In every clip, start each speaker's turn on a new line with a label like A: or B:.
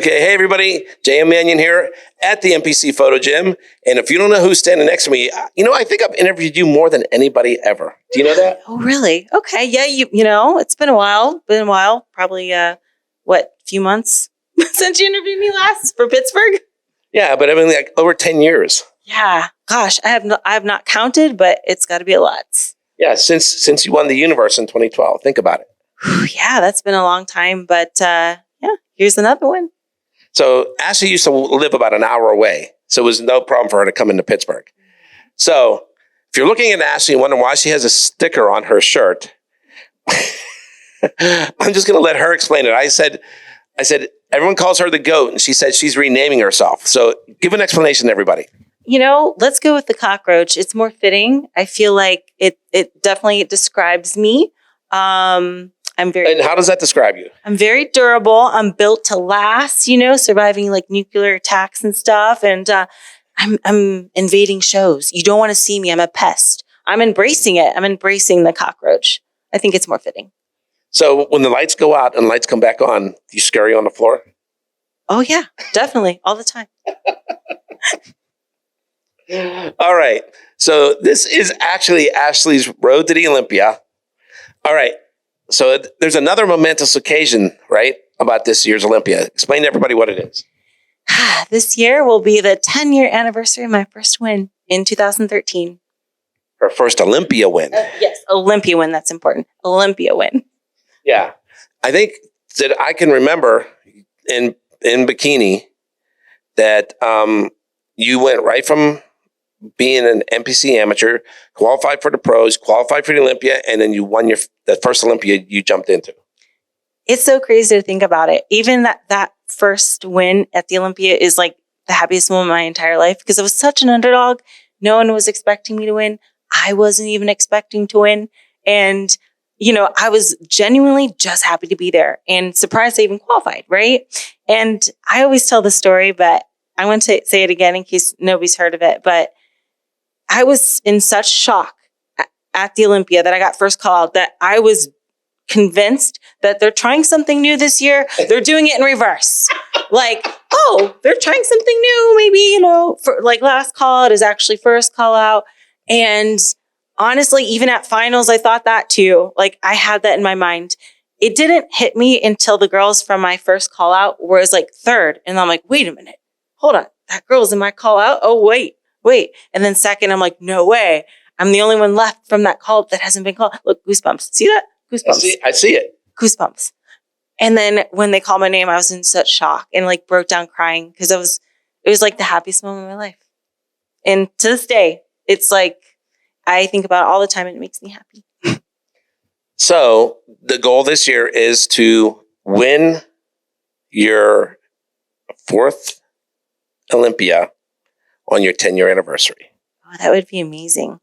A: Okay, hey everybody, J.M. Manion here at the NPC Photo Gym. And if you don't know who's standing next to me, I think I've interviewed you more than anybody ever. Do you know that?
B: Oh, really? Okay, yeah, it's been a while. Probably, few months since you interviewed me last for Pittsburgh?
A: Yeah, but I mean, like over 10 years.
B: Yeah, gosh, I have not counted, but it's got to be a lot.
A: Yeah, since you won the universe in 2012. Think about it.
B: Yeah, that's been a long time, but here's another one.
A: So Ashley used to live about an hour away, so it was no problem for her to come into Pittsburgh. So if you're looking at Ashley and wondering why she has a sticker on her shirt, I'm just going to let her explain it. I said, everyone calls her the GOAT, and she said she's renaming herself. So give an explanation to everybody.
B: Let's go with the cockroach. It's more fitting. I feel like it definitely describes me.
A: And how does that describe you?
B: I'm very durable. I'm built to last, surviving like nuclear attacks and stuff. And I'm invading shows. You don't want to see me. I'm a pest. I'm embracing it. I'm embracing the cockroach. I think it's more fitting.
A: So when the lights go out and lights come back on, do you scurry on the floor?
B: Oh, yeah, definitely. All the time.
A: All right. So this is actually Ashley's road to the Olympia. All right. So there's another momentous occasion, right, about this year's Olympia. Explain to everybody what it is.
B: This year will be the 10-year anniversary of my first win in 2013.
A: Her first Olympia win.
B: Yes, Olympia win. That's important. Olympia win.
A: Yeah. I think that I can remember in bikini that you went right from being an NPC amateur, qualified for the pros, qualified for the Olympia, and then you won the first Olympia you jumped into.
B: It's so crazy to think about it. Even that first win at the Olympia is like the happiest moment of my entire life because I was such an underdog. No one was expecting me to win. I wasn't even expecting to win. And, I was genuinely just happy to be there and surprised I even qualified, right? And I always tell the story, but I want to say it again in case nobody's heard of it. But I was in such shock at the Olympia that I got first call out that I was convinced that they're trying something new this year. They're doing it in reverse. Like, oh, they're trying something new. Maybe, for like last call out is actually first call out. And honestly, even at finals, I thought that too. Like I had that in my mind. It didn't hit me until the girls from my first call out was like third. And I'm like, wait a minute, hold on. That girl's in my call out. Oh, wait. And then second, I'm like, no way. I'm the only one left from that call that hasn't been called. Look, goosebumps. See that? Goosebumps.
A: I see it.
B: Goosebumps. And then when they called my name, I was in such shock and like broke down crying because it was like the happiest moment of my life. And to this day, it's like, I think about it all the time and it makes me happy.
A: So the goal this year is to win your fourth Olympia on your 10-year anniversary.
B: Oh, that would be amazing.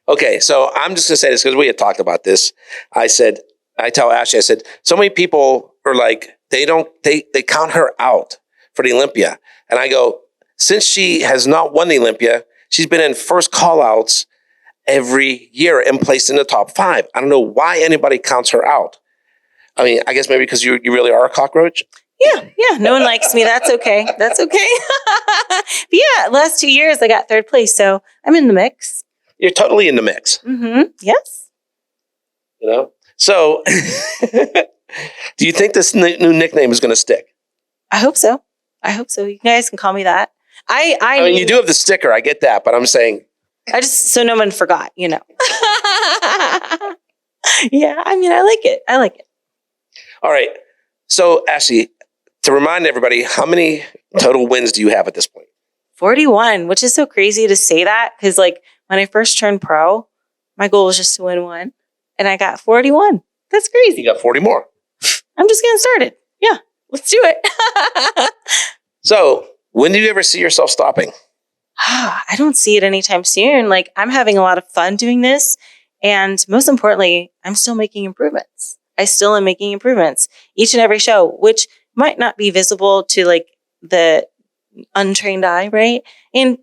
A: Okay, so I'm just going to say this because we had talked about this. I tell Ashley, so many people are like, they count her out for the Olympia. And I go, since she has not won the Olympia, she's been in first call-outs every year and placed in the top 5. I don't know why anybody counts her out. I mean, I guess maybe because you really are a cockroach.
B: Yeah. No one likes me. That's okay. But yeah, last 2 years I got third place, so I'm in the mix.
A: You're totally in the mix.
B: Mm-hmm. Yes.
A: So do you think this new nickname is going to stick?
B: I hope so. You guys can call me that.
A: I mean, you do have the sticker. I get that, but I'm saying.
B: So no one forgot, Yeah, I mean, I like it.
A: All right. So, Ashley, to remind everybody, how many total wins do you have at this point?
B: 41, which is so crazy to say that because, like, when I first turned pro, my goal was just to win one, and I got 41. That's crazy.
A: You got 40 more.
B: I'm just getting started. Yeah, let's do it.
A: So, when do you ever see yourself stopping?
B: I don't see it anytime soon. Like, I'm having a lot of fun doing this, and most importantly, I'm still making improvements. I still am making improvements each and every show, which might not be visible to like the untrained eye, right? And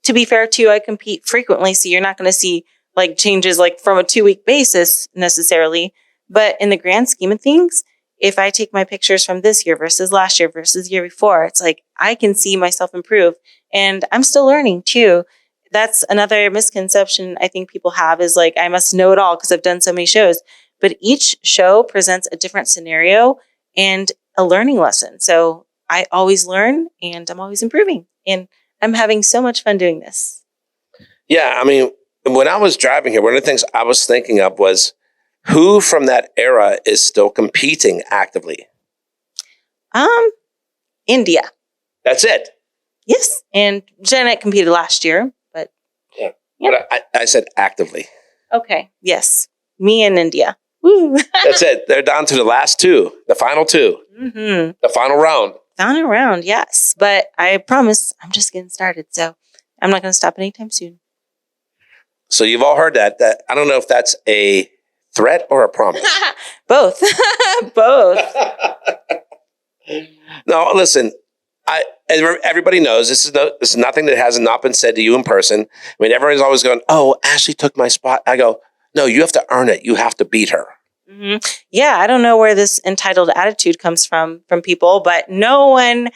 B: to be fair too, I compete frequently, so you're not going to see like changes like from a 2-week basis necessarily. But in the grand scheme of things, if I take my pictures from this year versus last year versus the year before, it's like I can see myself improve, and I'm still learning too. That's another misconception I think people have, is like, I must know it all because I've done so many shows. But each show presents a different scenario and a learning lesson. So I always learn and I'm always improving. And I'm having so much fun doing this.
A: Yeah, I mean, when I was driving here, one of the things I was thinking of was who from that era is still competing actively?
B: India.
A: That's it.
B: Yes. And Janet competed last year, but
A: yeah. But I said actively.
B: Okay. Yes. Me and India. Woo.
A: That's it. They're down to the last two, the final two, the final round.
B: Final round, yes. But I promise I'm just getting started. So I'm not going to stop anytime soon.
A: So you've all heard that. I don't know if that's a threat or a promise.
B: Both. Both.
A: No, listen. Everybody knows this is nothing that has not been said to you in person. I mean, everyone's always going, "Oh, Ashley took my spot." I go, "No, you have to earn it. You have to beat her."
B: Mm-hmm. Yeah, I don't know where this entitled attitude comes from people, but no one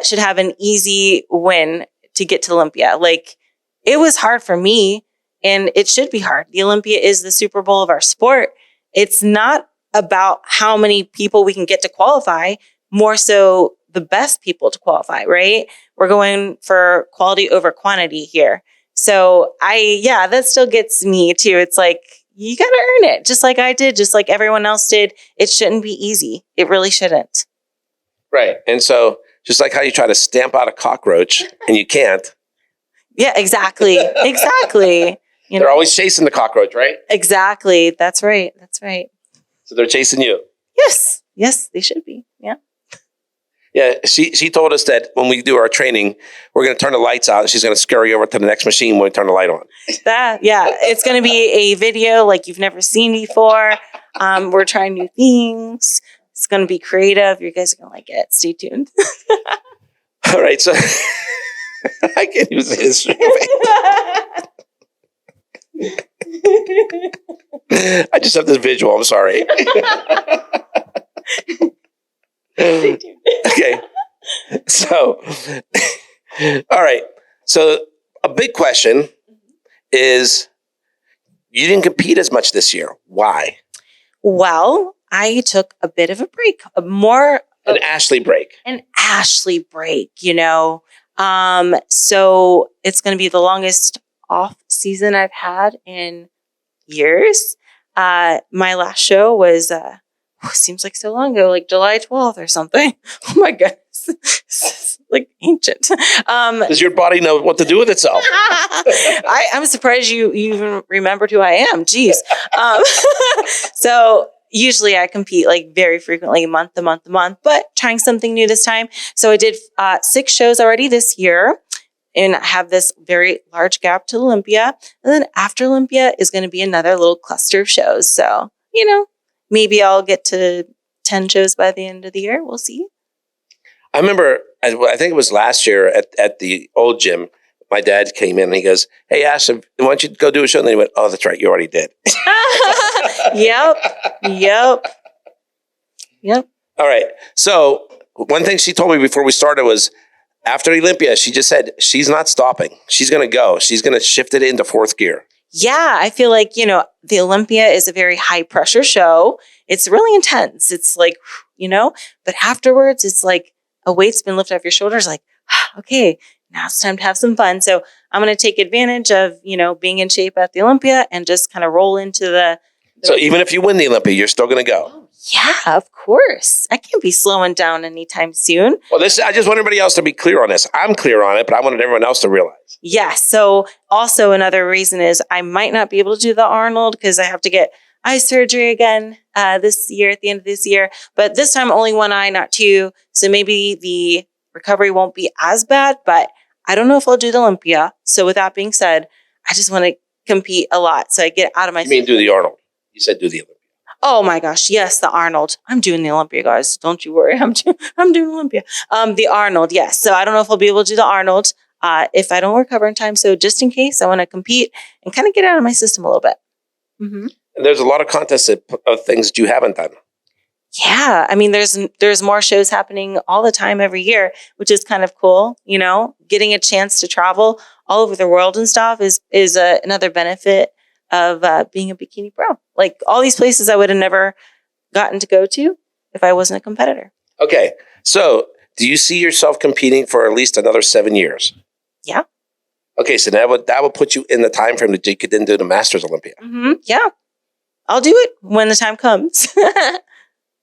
B: should have an easy win to get to Olympia. Like, it was hard for me, and it should be hard. The Olympia is the Super Bowl of our sport. It's not about how many people we can get to qualify, more so the best people to qualify, right? We're going for quality over quantity here. So that still gets me too. It's like, you got to earn it, just like I did, just like everyone else did. It shouldn't be easy. It really shouldn't.
A: Right. And so just like how you try to stamp out a cockroach and you can't.
B: Yeah, exactly. Exactly.
A: They're always chasing the cockroach, right?
B: Exactly. That's right. That's right.
A: So they're chasing you.
B: Yes. Yes, they should be. Yeah.
A: Yeah, she told us that when we do our training, we're going to turn the lights out and she's going to scurry over to the next machine when we turn the light on.
B: It's going to be a video like you've never seen before. We're trying new things. It's going to be creative. You guys are going to like it. Stay tuned.
A: All right, so I can't use this. I just have this visual. I'm sorry. Okay. So, all right. So a big question is, you didn't compete as much this year. Why?
B: Well, I took a bit of a break,
A: an Ashley break.
B: An Ashley break, So it's going to be the longest off season I've had in years. My last show was seems like so long ago, like July 12th or something. Oh my goodness. Like ancient.
A: Does your body know what to do with itself?
B: I'm surprised you even remembered who I am. Jeez. So usually I compete like very frequently, month to month, but trying something new this time. So I did 6 shows already this year, and I have this very large gap to Olympia. And then after Olympia is going to be another little cluster of shows. So, maybe I'll get to 10 shows by the end of the year. We'll see.
A: I remember, I think it was last year at the old gym, my dad came in and he goes, "Hey, Ash, why don't you go do a show?" And then he went, "Oh, that's right. You already did."
B: Yep.
A: All right. So one thing she told me before we started was, after Olympia, she just said she's not stopping. She's going to go. She's going to shift it into 4th gear.
B: Yeah, I feel like, the Olympia is a very high pressure show. It's really intense. It's like, but afterwards it's like a weight's been lifted off your shoulders. Like, okay, now it's time to have some fun. So I'm going to take advantage of, being in shape at the Olympia and just kind of roll into the.
A: So even if you win the Olympia, you're still going to go.
B: Oh, yeah, of course. I can't be slowing down anytime soon.
A: Well, I just want everybody else to be clear on this. I'm clear on it, but I wanted everyone else to realize.
B: Yeah. So also another reason is I might not be able to do the Arnold because I have to get eye surgery again this year, at the end of this year. But this time only one eye, not 2. So maybe the recovery won't be as bad, but I don't know if I'll do the Olympia. So with that being said, I just want to compete a lot. So I get out of my...
A: You mean do the Arnold? You said do the Olympia.
B: Oh my gosh. Yes, the Arnold. I'm doing the Olympia, guys. Don't you worry. I'm doing Olympia. The Arnold. Yes. So I don't know if I'll be able to do the Arnold if I don't recover in time. So just in case, I want to compete and kind of get out of my system a little bit. Mm-hmm.
A: And there's a lot of contests of things that you haven't done.
B: Yeah. I mean, there's more shows happening all the time every year, which is kind of cool. Getting a chance to travel all over the world and stuff is another benefit of being a bikini pro. Like all these places I would have never gotten to go to if I wasn't a competitor.
A: Okay. So do you see yourself competing for at least another 7 years?
B: Yeah.
A: Okay. So that would put you in the time frame that you could then do the Masters Olympia.
B: Mm-hmm. Yeah. I'll do it when the time comes.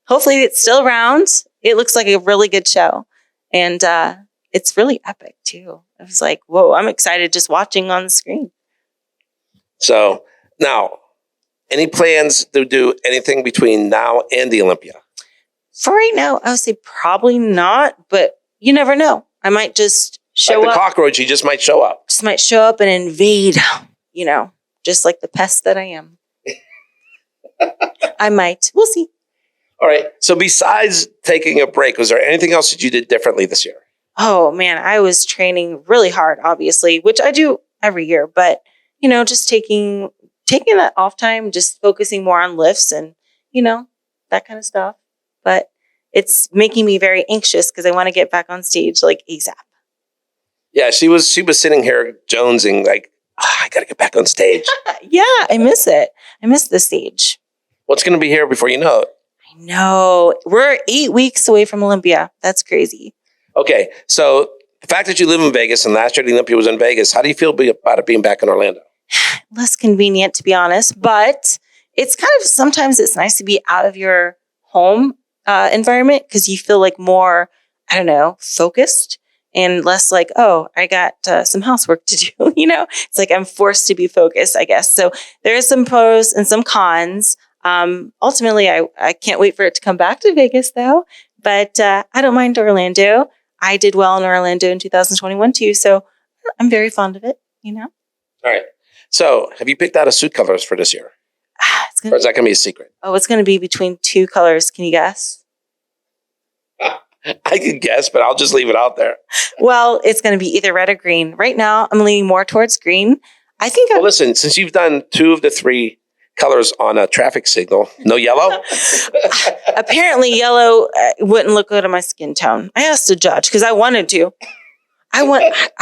B: Hopefully it's still around. It looks like a really good show. And it's really epic too. I was like, whoa, I'm excited just watching on the screen.
A: So now, any plans to do anything between now and the Olympia?
B: For right now, I would say probably not, but you never know. I might just show
A: like the
B: up.
A: cockroach, you just might show up.
B: Just might show up and invade, just like the pest that I am. I might. We'll see.
A: All right. So besides taking a break, was there anything else that you did differently this year?
B: Oh, man. I was training really hard, obviously, which I do every year. But, just taking that off time, just focusing more on lifts and, that kind of stuff. But it's making me very anxious because I want to get back on stage like ASAP.
A: Yeah, she was sitting here jonesing like, I got to get back on stage.
B: Yeah, I miss it. I miss the stage.
A: What's going to be here before you know it?
B: I know. We're 8 weeks away from Olympia. That's crazy.
A: Okay, so the fact that you live in Vegas and last year the Olympia was in Vegas, how do you feel about it being back in Orlando?
B: Less convenient, to be honest, but it's kind of, sometimes it's nice to be out of your home environment because you feel like more, I don't know, focused and less like, oh, I got some housework to do. It's like I'm forced to be focused, I guess. So there is some pros and some cons. Ultimately, I can't wait for it to come back to Vegas, though. But I don't mind Orlando. I did well in Orlando in 2021, too. So I'm very fond of it, All
A: right. So have you picked out a suit colors for this year? Or is that going to be a secret?
B: Oh, it's going to be between 2 colors. Can you guess?
A: I could guess, but I'll just leave it out there.
B: Well, it's going to be either red or green. Right now, I'm leaning more towards green. I think.
A: Well, listen, since you've done 2 of the 3 colors on a traffic signal, no yellow?
B: Apparently, yellow wouldn't look good on my skin tone. I asked a judge because I wanted to. I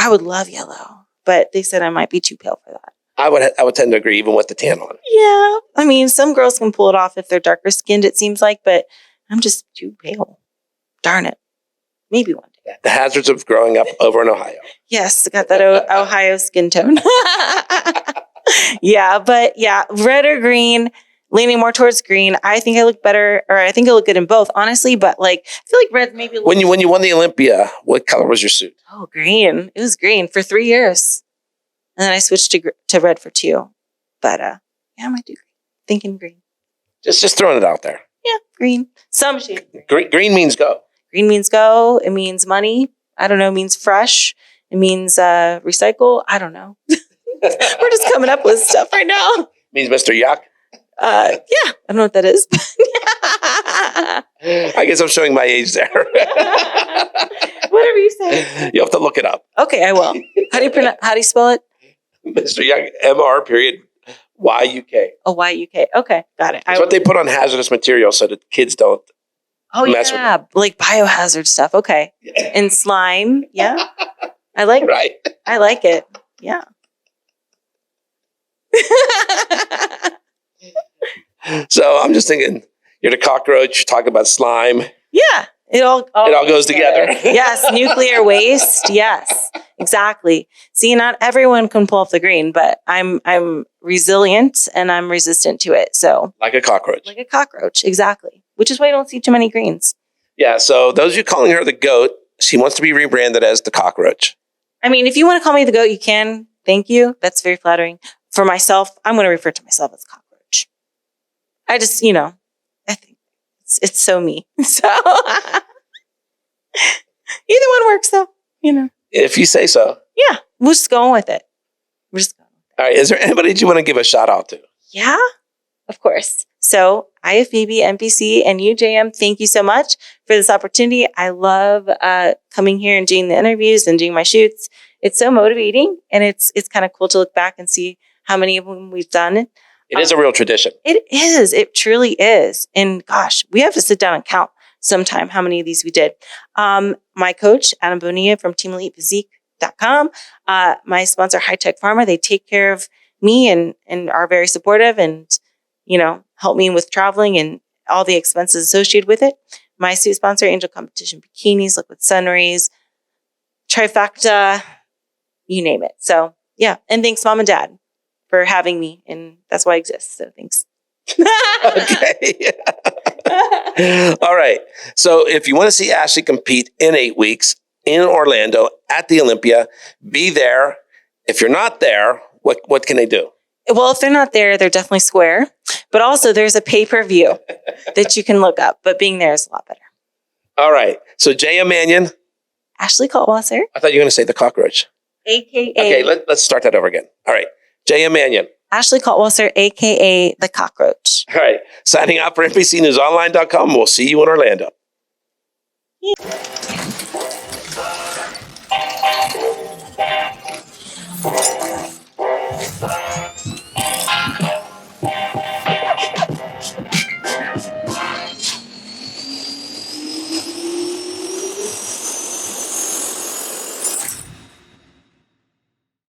B: would love yellow, but they said I might be too pale for that.
A: I would tend to agree, even with the tan on.
B: Yeah. I mean, some girls can pull it off if they're darker skinned, it seems like, but I'm just too pale. Darn it. Maybe one day.
A: The hazards of growing up over in Ohio.
B: Yes, got that Ohio skin tone. Yeah, but yeah, red or green, leaning more towards green. I think I look better, or I think I look good in both, honestly, but I feel like red maybe.
A: When you won the Olympia, what color was your suit?
B: Oh, green. It was green for 3 years. And then I switched to red for 2. But yeah, I might do green. Thinking green.
A: Just throwing it out there.
B: Yeah, green. Some shade.
A: Green means go.
B: Green means go. It means money. I don't know. It means fresh. It means recycle. I don't know. We're just coming up with stuff right now.
A: Means Mr. Yuck?
B: Yeah. I don't know what that is.
A: I guess I'm showing my age there.
B: Whatever you say.
A: You have to look it up.
B: Okay, I will. How do you spell it?
A: Mr. Yuck, MR.YUK.
B: Oh, YUK. Okay, got it.
A: That's what they put on hazardous material so that kids don't mess with it.
B: Like biohazard stuff. Okay. Yeah. And slime. Yeah. I like it.
A: Right.
B: I like it. Yeah.
A: So I'm just thinking, you're the cockroach, talking about slime.
B: Yeah. It all
A: goes together.
B: Yes. Nuclear waste. Yes. Exactly. See, not everyone can pull off the green, but I'm resilient and I'm resistant to it. So
A: like a cockroach.
B: Like a cockroach. Exactly. Which is why you don't see too many greens.
A: Yeah. So those of you calling her the goat, she wants to be rebranded as the cockroach.
B: I mean, if you want to call me the goat, you can. Thank you. That's very flattering. For myself, I'm going to refer to myself as cockroach. I just, I think it's so me. So either one works though,
A: If you say so.
B: Yeah, we're just going with it.
A: All right. Is there anybody that you want to give a shout out to?
B: Yeah, of course. So IFBB, NPC, and UJM, thank you so much for this opportunity. I love coming here and doing the interviews and doing my shoots. It's so motivating, and it's kind of cool to look back and see how many of them we've done.
A: It is a real tradition.
B: It is. It truly is. And gosh, we have to sit down and count sometime how many of these we did. My coach, Adam Bonilla from TeamElitePhysique.com, my sponsor, High Tech Pharma, they take care of me and are very supportive and, help me with traveling and all the expenses associated with it. My suit sponsor, Angel Competition Bikinis, Liquid Sun Rays, Trifecta, you name it. So yeah. And thanks, Mom and Dad, for having me. And that's why I exist. So thanks.
A: Okay. All right. So if you want to see Ashley compete in 8 weeks in Orlando at the Olympia, be there. If you're not there, what can they do?
B: Well, if they're not there, they're definitely square. But also there's a pay-per-view that you can look up. But being there is a lot better.
A: All right. So J.M. Manion.
B: Ashley Kaltwasser.
A: I thought you were going to say the cockroach.
B: AKA.
A: Okay, let's start that over again. All right. J.M. Manion.
B: Ashley Kaltwasser, AKA the cockroach.
A: All right. Signing out for NPCNewsOnline.com. We'll see you in Orlando.